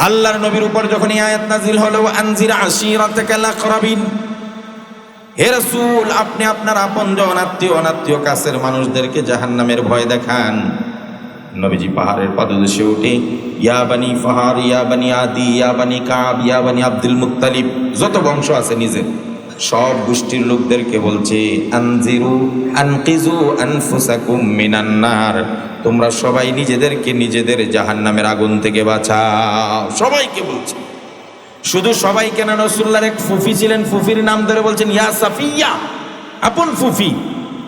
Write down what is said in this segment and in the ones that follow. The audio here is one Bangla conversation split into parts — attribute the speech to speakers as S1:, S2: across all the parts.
S1: আল্লাহর নবীর উপর যখন এই আয়াত নাযিল হলো, আনজির আশিরাতাকাল আকরাবিন, হে রাসূল আপনি আপনার আপনজন, আত্মীয় অনাত্মীয় কাছের মানুষদেরকে জাহান্নামের ভয় দেখান। নবীজি পাহাড়ের পাদদেশে উঠে ইয়া বানি ফাহার, ইয়া বানি আদি, ইয়া বানি কাব, ইয়া বানি আব্দুল মুত্তালিব, যত বংশ আছে নিজের সব গোষ্ঠীর লোকদেরকে বলছে, আনজিরু আনকিজু আনফুসাকুম মিনান নার, তোমরা সবাই নিজেদেরকে নিজেদের জাহান্নামের আগুন থেকে বাঁচাও। সবাইকে বলছে, শুধু সবাইকে না, রাসূলুল্লাহর এক ফুফি ছিলেন, ফুফির নাম ধরে বলছেন ইয়া সাফিয়া, আপন ফুফি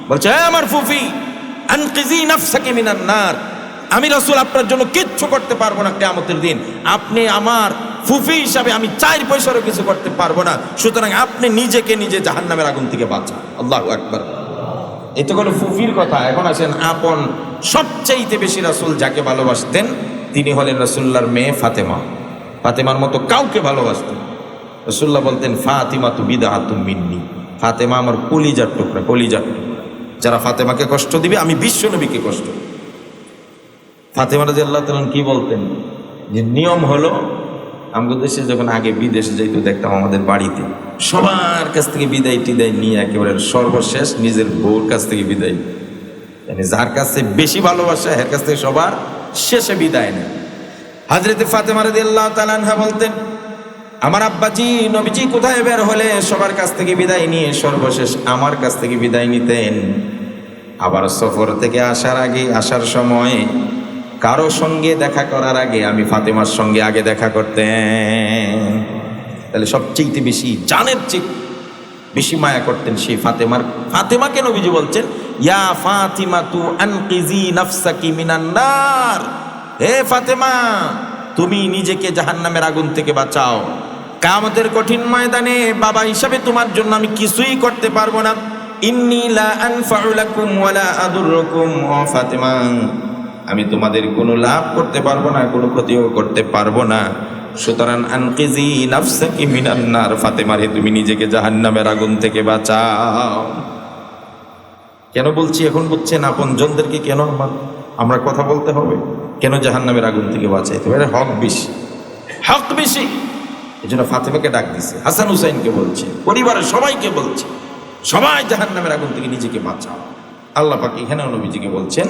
S1: বলছে, হে আমার ফুফি, আনকিজি নাফসাকি মিনান নার, আমি রাসূল আপনার জন্য কিচ্ছু করতে পারবো না কিয়ামতের দিন, আপনি আমার ফুফি হিসাবে আমি 4 পয়সারও কিছু করতে পারবো না, সুতরাং আপনি নিজেকে নিজে জাহান্নামের আগুন থেকে বাঁচান। আল্লাহু আকবার। এটা হলো ফুফির কথা। এখন আসেন আপন সবচাইতে বেশি রাসূল যাকে ভালোবাসতেন তিনি হলেন রাসূলুল্লাহর মেয়ে ফাতেমা। ফাতেমার মতো কাউকে ভালোবাসতেন। রাসূলুল্লাহ বলতেন, ফাতিমা তু বিদআতুম মিন্নি, ফাতেমা আমার কলিজার টুকরা, কলিজার টুকরা। যারা ফাতেমাকে কষ্ট দিবে আমি বিশ্ব নবীকে কষ্ট দেব। ফাতেমা রাদিয়াল্লাহু তাআলা কি বলতেন, যে নিয়ম হলো আমাদের দেশে যখন আগে বিদেশে যাইতো দেখতাম আমাদের বাড়িতে সবার কাছ থেকে বিদায় টিদায় নিয়ে একেবারে সর্বশেষ নিজের বউর কাছ থেকে বিদায়, মানে যার কাছে বেশি ভালোবাসা এর কাছ থেকে সবার শেষে বিদায় নেয়। হযরতে ফাতেমা রাদিয়াল্লাহু তাআলা আনহা বলতেন, আমার আব্বাজি নবীজি কোথায় বের হলে সবার কাছ থেকে বিদায় নিয়ে সর্বশেষ আমার কাছ থেকে বিদায় নিতেন। আবার সফর থেকে আসার সময় কারো সঙ্গে দেখা করার আগে আমি ফাতেমার সঙ্গে আগে দেখা করতেন। তাহলে সবচেয়ে বেশি জানের চেয়ে বেশি মায়া করতেন সেই ফাতেমাকে নবীজি বলছেন, ইয়া ফাতিমাতু আনকিজি নাফসাকি মিনান নার, হে ফাতেমা তুমি নিজেকে জাহান্নামের আগুন থেকে বাঁচাও। কিয়ামতের কঠিন ময়দানে বাবা হিসাবে তোমার জন্য আমি কিছুই করতে পারবো না। ইন্নী লা আনফাউ লাকুম ওয়ালা আদুররুকুম, ও ফাতেমা আমি তোমাদের কোনো লাভ করতে পারবো না, কোনো ক্ষতিও করতে পারবো না, সুতরাং আনকিজি নাফসাকি মিনান নার, ফাতেমা রে তুমি নিজেকে জাহান্নামের আগুন থেকে বাঁচাও। কেন বলছি এখন বুঝছেন আপনজনদেরকে কেন আমরা কথা বলতে হবে, কেন জাহান্নামের আগুন থেকে বাঁচাইতে হবে? হক বেশি, হক বেশি। এই জন্য ফাতেমাকে ডাক দিছে, হাসান হুসাইনকে বলছে, পরিবারের সবাইকে বলছে, সবাই জাহান্নামের আগুন থেকে নিজেকে বাঁচাও। আল্লাহ পাক এখানেও নবীজিকে বলছেন,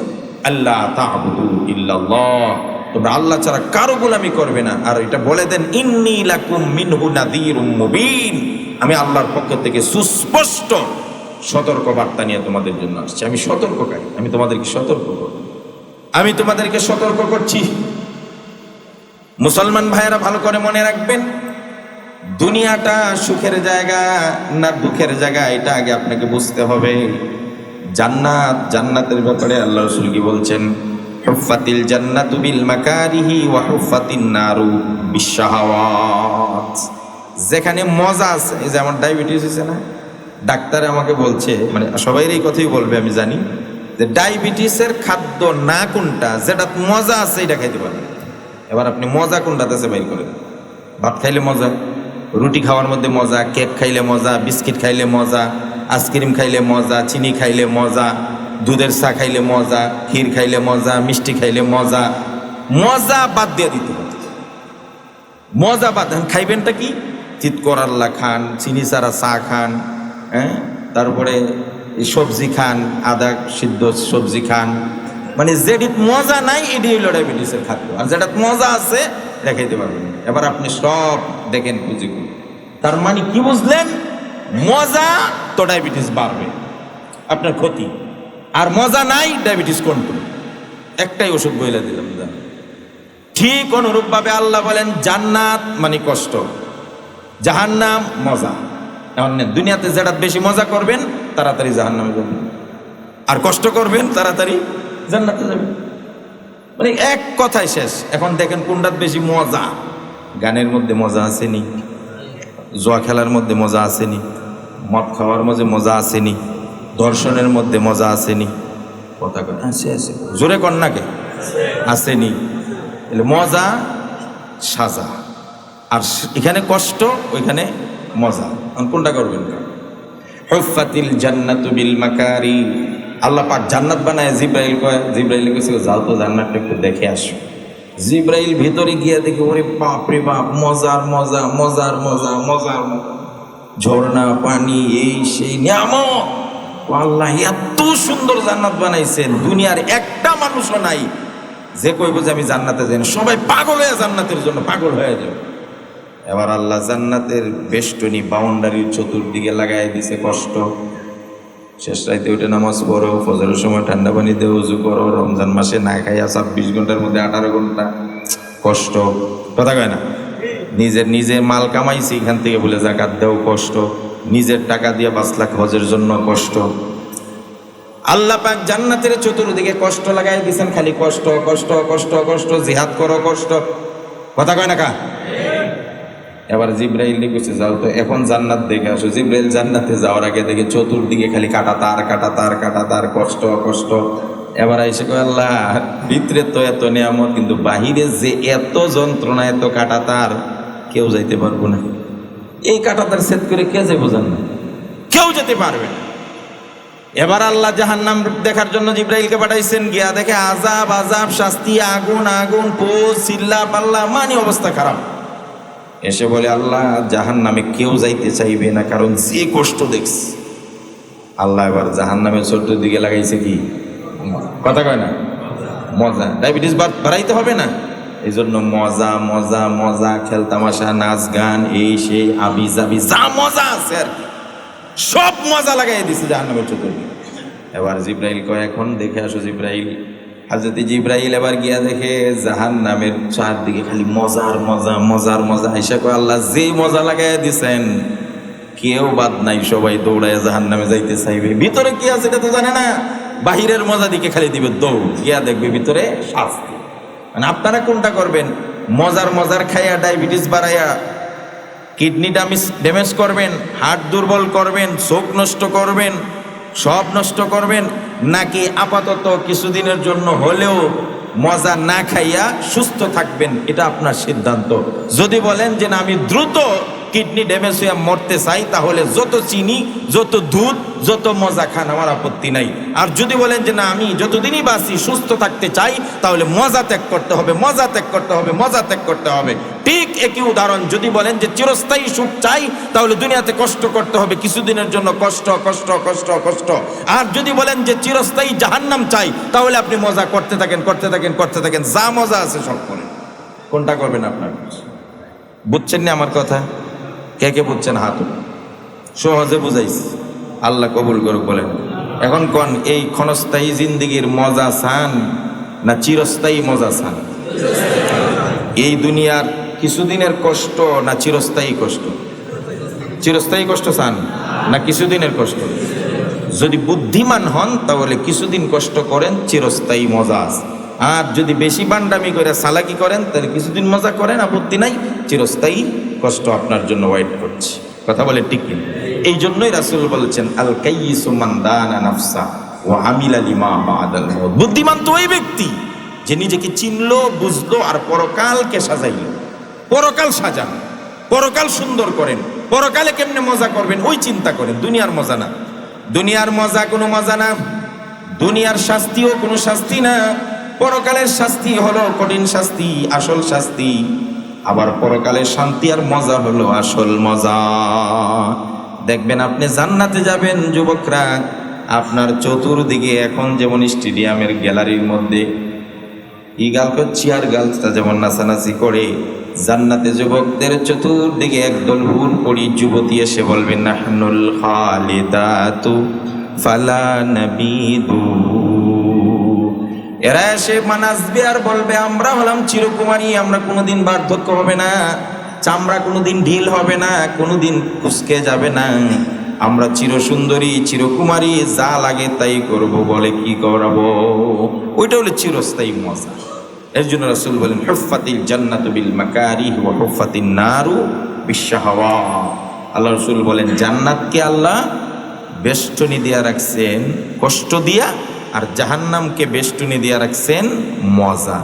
S1: আল্লাহ তা'বুদু ইল্লাল্লাহ, তোমরা আল্লাহ ছাড়া কারো গোলামি করবে না। আর এটা বলে দেন, ইন্নী লাকুম মিনহু নাযীরুম মুবিন, আমি আল্লাহর পক্ষ থেকে সুস্পষ্ট সতর্ক বার্তা নিয়ে তোমাদের জন্য আসছি। আমি সতর্ককারী, আমি তোমাদেরকে সতর্ক করব, আমি তোমাদেরকে সতর্ক করছি। মুসলমান ভাইয়েরা ভালো করে মনে রাখবেন, দুনিয়াটা সুখের জায়গা না দুঃখের জায়গা এটা আগে আপনাকে বুঝতে হবে। জান্নাতের ব্যাপারে আল্লাহ রাসূল কি বলছেন, হুফফাতিল জান্নাতু বিল মাকারিহি ওয়া হুফফাতিন নারু বিশ-শাহাওয়াত, যেখানে মজা আছে, এই যে আমার ডায়াবেটিস হয়েছে না, ডাক্তার আমাকে বলছে, মানে সবাই এই কথাই বলবে আমি জানি, যে ডায়াবেটিসের খাদ্য না কোনটা, যেটা মজা আছে এটা খাইতে পারবেন। এবার আপনি মজা কোনটাতে আছে বাইর করেন। ভাত খাইলে মজা, রুটি খাওয়ার মধ্যে মজা, কেক খাইলে মজা, বিস্কিট খাইলে মজা, আইসক্রিম খাইলে মজা, চিনি খাইলে মজা, দুধের চা খাইলে মজা, ক্ষীর খাইলে মজা, মিষ্টি খাইলে মজা। মজা বাদ দিয়ে দিতে হবে, মজা বাদ। খাইবেনটা কি? চিৎকরাল্লা খান, চিনি ছাড়া চা খান, হ্যাঁ, তারপরে সবজি খান, আদা সিদ্ধ সবজি খান, মানে যেটি মজা নাই এটি হইল ডায়াবেটিসের খাদ্য। আর যেটা মজা আছে এটা খাইতে পারবেন। এবার আপনি সব দেখেন খুঁজে, তার মানে কি বুঝলেন? মজা তো ডায়াবেটিস বাড়বে, আপনার ক্ষতি। আর মজা নাই, ডায়াবেটিস কন্ট্রোল। একটাই ওষুধ বইলা দিলাম। ঠিক অনুরূপ ভাবে আল্লাহ বলেন, জান্নাত মানে কষ্ট, জাহান্নাম মজা। এখন দুনিয়াতে যেটা বেশি মজা করবেন তাড়াতাড়ি জাহান্নামে যাবেন, আর কষ্ট করবেন তাড়াতাড়ি জান্নাতে যাবেন। মানে এক কথায় শেষ। এখন দেখেন কোনটার বেশি মজা। গানের মধ্যে মজা আসেনি, জুয়া খেলার মধ্যে মজা আসেনি, মদ খাওয়ার মধ্যে মজা আসেনি, দর্শনের মধ্যে মজা আসেনি, কথা আছে আছে জোরে কন্যাকে আসেনি। মজা সাজা, আর এখানে কষ্ট, ওইখানে মজা। কোনটা করবেন? হুফফাতিল জান্নাতু বিল মাকারি, আল্লাহ পাক জান্নাত বানায় জিব্রাইল কয়, জিব্রাইল কইছে যাও তো জান্নাতটা একটু দেখে আসো। জিব্রাইল ভিতরে গিয়ে দেখে ওরে বাপ রে বাপ, মজার মজা, মজার মজা, মজার মজা, ঝর্ণা পানি, এই সেই নিয়ামত। আল্লাহ এত সুন্দর জান্নাত বানাইছেন, দুনিয়ার একটা মানুষও নাই যে কইব যে আমি জান্নাতে যাই না। সবাই পাগল হয়ে জান্নাতের জন্য পাগল হয়ে যাবে। এবার আল্লাহ জান্নাতের বেষ্টনী বাউন্ডারির চতুর্দিকে লাগাই দিছে কষ্ট। শেষ রাইতে উঠে নামাজ পড়ো, ফজরের সময় ঠান্ডা পানি দিয়ে উজু করো, রমজান মাসে না খাইয়া 26 ঘন্টার মধ্যে 18 ঘন্টা কষ্ট, কথা কয় না? নিজে মাল কামাইছি এখান থেকে বলে জাকাত দেও কষ্ট, নিজের টাকা দিয়ে 5 লাখ হজের জন্য কষ্ট। আল্লাহ পাক জান্নাতের চতুর্দিকে কষ্ট লাগাই দিয়েছেন, খালি কষ্ট কষ্ট কষ্ট কষ্ট, জিহাদ করো কষ্ট, কথা কয় না কা? এবার জিব্রাইল কইছে যাও তো এখন জান্নাত দেখে আসো। জিব্রাইল জান্নাতে যাওয়ার আগে দেখে চতুর্দিকে খালি কাটা তার কাটা তার কাটা তার, কষ্ট কষ্ট। এবার এসে কয় আল্লাহ ভিতরে তো এত নিয়ামত, কিন্তু বাহিরে যে এত যন্ত্রণা, এত কাটা তার, কেউ যাইতে পারবো না। এই কাটা তার সেট করে কে যাবো জান্নাত? কেউ যেতে পারবে না। এবার আল্লাহ জাহান্নাম দেখার জন্য জিব্রাইলকে পাঠাইছেন, গিয়া দেখে আযাব আযাব, শাস্তি, আগুন আগুন, পোজ, চিল্লা পাল্লা, মানে অবস্থা খারাপ। এসে বলে আল্লাহ জাহান্নামে কেউ যাইতে চাইবে না, কারণ যে কষ্ট দেখছি। আল্লাহ এবার জাহান্নামের চতুর্দিকে লাগাইছে কি, কথা কয় না, মজা। ডায়াবেটিস বাড়াইতে হবে না, এই জন্য মজা মজা মজা, খেলতামাশা, নাচ গান, এই সেই আবি জাবি, যা মজা আছে আর কি, সব মজা লাগাই দিছে জাহান্নামের চতুর্দিকে। এবার জিব্রাইল কয় এখন দেখে আসো। জিব্রাইল, হযরত জিব্রাইল এবার গিয়া দেখে জাহান্নামের চারদিকে খালি মজার মজা, মজার মজা। আয়েশা কয় আল্লাহ যে মজা লাগাই দিছেন, কেউ বাদ নাই, সবাই দৌড়ায় জাহান্নামে যাইতে চাইবে। ভিতরে কি আছে এটা তো জানে না, বাহিরের মজা দিকে খালি দিবে দৌড়, গিয়া দেখবে ভিতরে শাস্তি। মানে আপনারা কোনটা করবেন? মজার মজার খাইয়া ডায়াবেটিস বাড়াইয়া কিডনি ড্যামেজ করবেন, হার্ট দুর্বল করবেন, চোখ নষ্ট করবেন, সব নষ্ট করবেন, নাকি আপাতত কিছুদিনের জন্য হলেও মজা না খাইয়া সুস্থ থাকবেন? এটা আপনার সিদ্ধান্ত। যদি বলেন যে না আমি দ্রুত কিডনি ড্যামেজ হয়ে মরতে চাই, তাহলে যত চিনি, যত দুধ, যত মজা খান, আমার আপত্তি নাই। আর যদি বলেন যে না আমি যতদিনই বাঁচি সুস্থ থাকতে চাই, তাহলে মজা ত্যাগ করতে হবে, মজা ত্যাগ করতে হবে, মজা ত্যাগ করতে হবে। ঠিক একই উদাহরণ, যদি বলেন যে চিরস্থায়ী সুখ চাই, তাহলে দুনিয়াতে কষ্ট করতে হবে, কিছুদিনের জন্য কষ্ট কষ্ট কষ্ট কষ্ট। আর যদি বলেন যে চিরস্থায়ী জাহান্নাম চাই, তাহলে আপনি মজা করতে থাকেন করতে থাকেন করতে থাকেন, যা মজা আছে সব করেন। কোনটা করবেন আপনার? বুঝছেন না আমার কথা? কে কে বুঝছেন হাত? সহজে বুঝাইছি, আল্লাহ কবুল করুক। বলেন এখন কোন, এই ক্ষণস্থায়ী জিন্দিগির মজা চান না চিরস্থায়ী মজা চান? এই দুনিয়ার কিছুদিনের কষ্ট না চিরস্থায়ী কষ্ট? চিরস্থায়ী কষ্ট চান না কিছুদিনের কষ্ট? যদি বুদ্ধিমান হন তাহলে কিছুদিন কষ্ট করেন, চিরস্থায়ী মজা আছে। আর যদি বেশি বান্ডামি করে চালাকি করেন, তাহলে কিছুদিন মজা করেন, আপত্তি নাই, চিরস্থায়ী কষ্ট আপনার জন্য ওয়েট করছে। কথা বলে ঠিক কিনা? এই জন্যই রাসূল বলেছেন আল কাইয়িসু মান দানা নাফসা ওয়া আমিলা লিমা বাদাল মউত। বুদ্ধিমান তো ওই ব্যক্তি যে নিজেকে চিনলো, বুঝলো, আর পরকালকে সাজাইলো। পরকাল সাজান, পরকাল সুন্দর করেন, পরকালে কেমনে মজা করবেন ওই চিন্তা করেন, দুনিয়ার মজা না। দুনিয়ার মজা কোনো মজা না, দুনিয়ার শাস্তিও কোনো শাস্তি না। পরকালের শাস্তি হলো কঠিন শাস্তি, আসল শাস্তি। আবার পরকালের শান্তি আর মজা হলো আসল মজা। দেখবেন আপনি জান্নাতে যাবেন যুবকরা, আপনার চতুর্দিকে এখন যেমন স্টেডিয়ামের গ্যালারির মধ্যে ইগাল চেয়ার গার্লসটা যেমন নাচানাচি করে, জান্নাতে যুবকদের চতুর্দিকে একদল হুর পড়ি যুবতী এসে বলবেন নাহনুল খালিদাতু ফালা নাবিদু। এরা এসে নাচবে আর বলবে আমরা হলাম চিরকুমারী, আমরা কোনোদিন বার্ধক্য হবে না, চামড়া কোনোদিন ঢিল হবে না, কোনোদিন কুচকে যাবে না, আমরা চিরসুন্দরী চিরকুমারী, যা লাগে তাই করব, বলে কি করাবো? ওইটা হলো চিরস্থায়ী মজা। এর জন্য রাসূল বলেন হুফফাতিল জান্নাতু বিল মাকারিহ ওয়া হুফফাতিন নারু বিশ-শাহাওয়াত। আল্লাহ রাসূল বলেন জান্নাতকে আল্লাহ বেষ্টনী দিয়া রাখছেন কষ্ট দিয়া, আর জাহান্নামকে বেষ্টনী দিয়া রাখছেন মজা।